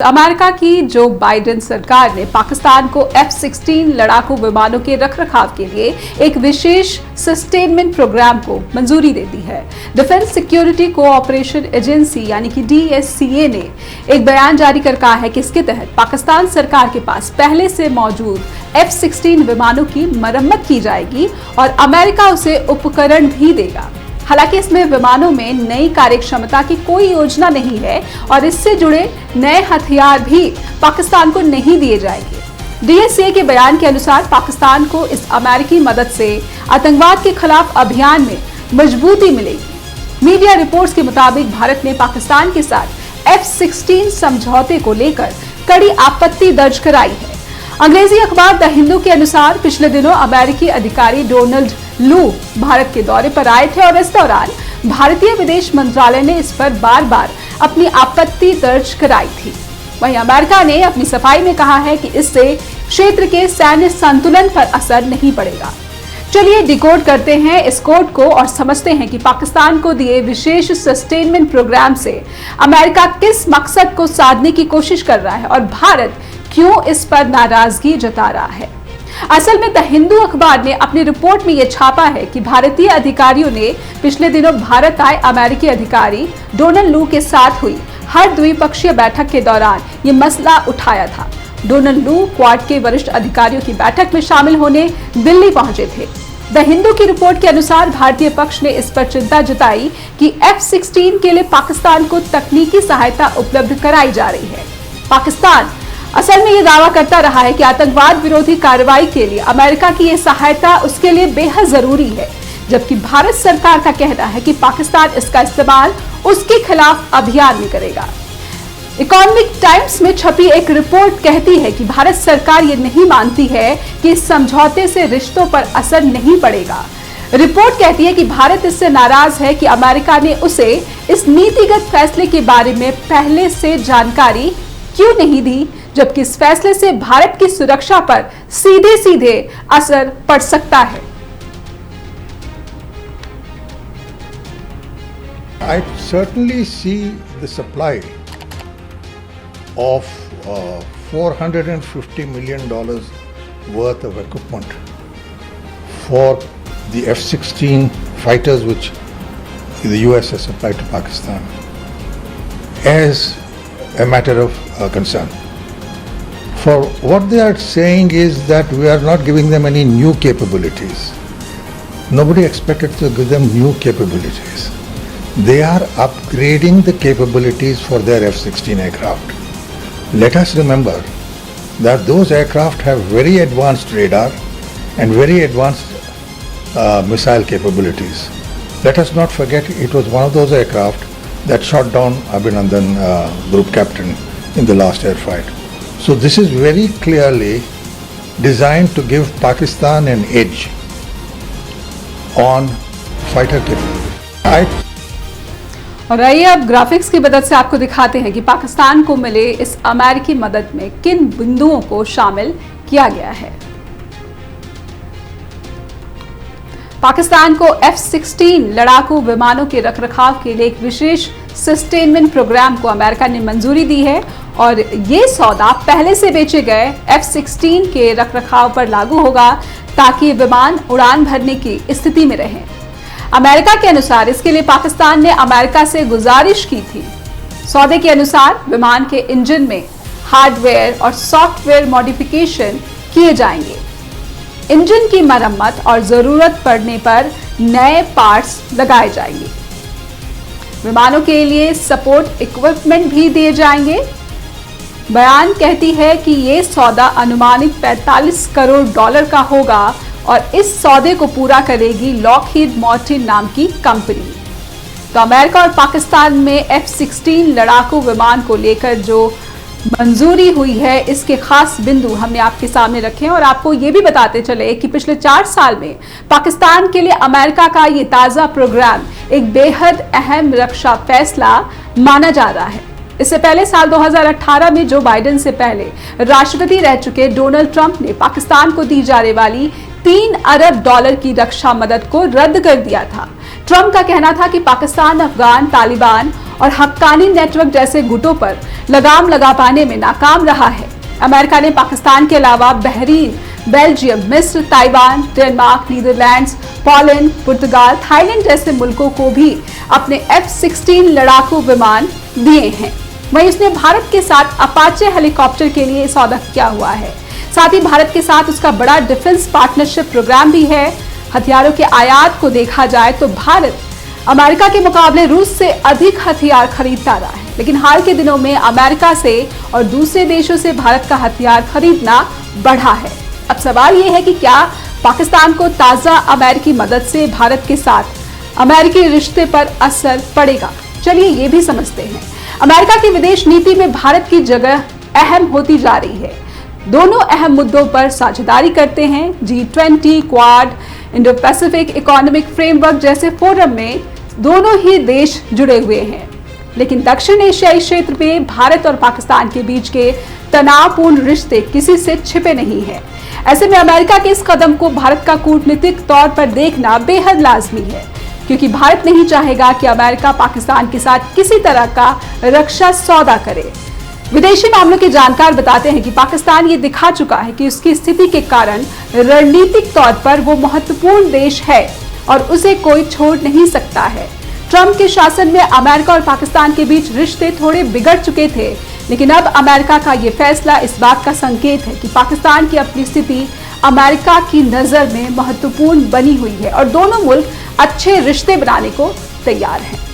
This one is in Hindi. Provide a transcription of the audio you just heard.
अमेरिका की जो बाइडेन सरकार ने पाकिस्तान को F-16 लड़ाकू विमानों के रखरखाव के लिए एक विशेष सस्टेनमेंट प्रोग्राम को मंजूरी दे दी है। डिफेंस सिक्योरिटी कोऑपरेशन एजेंसी यानी कि DSCA ने एक बयान जारी कर कहा है कि इसके तहत पाकिस्तान सरकार के पास पहले से मौजूद F-16 विमानों की मरम्मत की जाएगी और अमेरिका उसे उपकरण भी देगा। हालांकि इसमें विमानों में नई कार्यक्षमता की कोई योजना नहीं है और इससे जुड़े नए हथियार भी पाकिस्तान को नहीं दिए जाएंगे। DSCA के बयान के अनुसार पाकिस्तान को इस अमेरिकी मदद से आतंकवाद के खिलाफ अभियान में मजबूती मिलेगी। मीडिया रिपोर्ट्स के मुताबिक भारत ने पाकिस्तान के साथ F-16 समझौते को लेकर कड़ी आपत्ति दर्ज कराई है। अंग्रेजी अखबार द हिंदू के अनुसार पिछले दिनों अमेरिकी अधिकारी डोनाल्ड लू भारत के दौरे पर आए थे और इस दौरान भारतीय विदेश मंत्रालय ने इस पर बार बार अपनी आपत्ति दर्ज कराई थी। वहीं अमेरिका ने अपनी सफाई में कहा है कि इससे क्षेत्र के सैन्य संतुलन पर असर नहीं पड़ेगा। चलिए डिकोड करते हैं इस कोड को और समझते हैं कि पाकिस्तान को दिए विशेष सस्टेनमेंट प्रोग्राम से अमेरिका किस मकसद को साधने की कोशिश कर रहा है और भारत क्यों इस पर नाराजगी जता रहा है। असल में द हिंदू अखबार ने अपनी रिपोर्ट में यह छापा है कि भारतीय अधिकारियों ने पिछले दिनों भारत आए अमेरिकी अधिकारी डोनाल्ड लू के साथ हुई हर द्विपक्षीय बैठक के दौरान ये मसला उठाया था। डोनाल्ड लू क्वाड के वरिष्ठ अधिकारियों की बैठक में शामिल होने दिल्ली पहुंचे थे। द हिंदू की रिपोर्ट के अनुसार भारतीय पक्ष ने इस पर चिंता जताई कि F-16 के लिए पाकिस्तान को तकनीकी सहायता उपलब्ध कराई जा रही है। पाकिस्तान असल में ये दावा करता रहा है कि आतंकवाद विरोधी कार्रवाई के लिए अमेरिका की ये सहायता उसके लिए बेहद जरूरी है, जबकि भारत सरकार का कहना है कि पाकिस्तान इसका इस्तेमाल उसके खिलाफ अभियान में करेगा। इकोनॉमिक टाइम्स में छपी एक रिपोर्ट कहती है कि भारत सरकार ये नहीं मानती है कि इस समझौते से रिश्तों पर असर नहीं पड़ेगा। रिपोर्ट कहती है कि भारत इससे नाराज है कि अमेरिका ने उसे इस नीतिगत फैसले के बारे में पहले से जानकारी क्यों नहीं दी, जबकि इस फैसले से भारत की सुरक्षा पर सीधे सीधे असर पड़ सकता है। I certainly see the supply of $450 million worth of equipment for the F-16 fighters which the US has supplied to Pakistan as a matter of concern. For what they are saying is that we are not giving them any new capabilities. Nobody expected to give them new capabilities. They are upgrading the capabilities for their F-16 aircraft. Let us remember that those aircraft have very advanced radar and very advanced missile capabilities. Let us not forget it was one of those aircraft that shot down Abhinandan group captain in the last air fight. So this is very clearly designed to give Pakistan an edge on fighter capability. और आइए अब ग्राफिक्स की मदद से आपको दिखाते हैं कि पाकिस्तान को मिले इस अमेरिकी मदद में किन बिंदुओं को शामिल किया गया है। पाकिस्तान को F-16 लड़ाकू विमानों के रखरखाव के लिए एक विशेष सस्टेनमेंट प्रोग्राम को अमेरिका ने मंजूरी दी है और ये सौदा पहले से बेचे गए F-16 के रखरखाव पर लागू होगा ताकि विमान उड़ान भरने की स्थिति में रहें। अमेरिका के अनुसार इसके लिए पाकिस्तान ने अमेरिका से गुजारिश की थी। सौदे के अनुसार विमान के इंजन में हार्डवेयर और सॉफ्टवेयर मॉडिफिकेशन किए जाएंगे। इंजन की मरम्मत और जरूरत पड़ने पर नए पार्ट्स लगाए जाएंगे। विमानों के लिए सपोर्ट इक्विपमेंट भी दिए जाएंगे। बयान कहती है कि ये सौदा अनुमानित $45 करोड़ का होगा और इस सौदे को पूरा करेगी लॉकहीड मार्टिन नाम की कंपनी। तो अमेरिका और पाकिस्तान में F-16 लड़ाकू विमान को लेकर जो मंजूरी हुई है इसके खास बिंदु हमने आपके सामने रखे हैं और आपको ये भी बताते चले कि पिछले 4 साल में पाकिस्तान के लिए अमेरिका का ये ताज़ा प्रोग्राम एक बेहद अहम रक्षा फैसला माना जा रहा है। इससे पहले साल 2018 में जो बाइडेन से पहले राष्ट्रपति रह चुके डोनाल्ड ट्रंप ने पाकिस्तान को दी जाने वाली $3 अरब की रक्षा मदद को रद्द कर दिया था। ट्रंप का कहना था कि पाकिस्तान अफगान, तालिबान और हक्कानी नेटवर्क जैसे गुटों पर लगाम लगा पाने में नाकाम रहा है। अमेरिका ने पाकिस्तान के अलावा बहरीन, बेल्जियम, मिस्र, ताइवान, डेनमार्क, नीदरलैंड्स, पोलैंड, पुर्तगाल, थाईलैंड जैसे मुल्कों को भी अपने F-16 लड़ाकू विमान दिए हैं। वहीं उसने भारत के साथ अपाचे हेलीकॉप्टर के लिए सौदा किया हुआ है। साथ ही भारत के साथ उसका बड़ा डिफेंस पार्टनरशिप प्रोग्राम भी है। हथियारों के आयात को देखा जाए तो भारत अमेरिका के मुकाबले रूस से अधिक हथियार खरीदता रहा है, लेकिन हाल के दिनों में अमेरिका से और दूसरे देशों से भारत का हथियार खरीदना बढ़ा है। अब सवाल यह है कि क्या पाकिस्तान को ताजा अमेरिकी मदद से भारत के साथ अमेरिकी रिश्ते पर असर पड़ेगा? चलिए ये भी समझते हैं। अमेरिका की विदेश नीति में भारत की जगह अहम होती जा रही है। दोनों अहम मुद्दों पर साझेदारी करते हैं। G20, quad, Indo Pacific economic framework जैसे फोरम में दोनों ही देश जुड़े हुए हैं। लेकिन दक्षिण एशियाई क्षेत्र में भारत और पाकिस्तान के बीच के तनावपूर्ण रिश्ते किसी से छिपे नहीं हैं। ऐसे में अमेरिका के इस कदम को भारत का कूटनीतिक तौर पर देखना बेहद लाजमी है, क्योंकि भारत नहीं चाहेगा कि अमेरिका पाकिस्तान के साथ किसी तरह का रक्षा सौदा करे। विदेशी मामलों के जानकार बताते हैं कि पाकिस्तान ये दिखा चुका है कि उसकी स्थिति के कारण रणनीतिक तौर पर वो महत्वपूर्ण देश है और उसे कोई छोड़ नहीं सकता है। ट्रंप के शासन में अमेरिका और पाकिस्तान के बीच रिश्ते थोड़े बिगड़ चुके थे, लेकिन अब अमेरिका का ये फैसला इस बात का संकेत है कि पाकिस्तान की अपनी स्थिति अमेरिका की नजर में महत्वपूर्ण बनी हुई है और दोनों मुल्क अच्छे रिश्ते बनाने को तैयार हैं।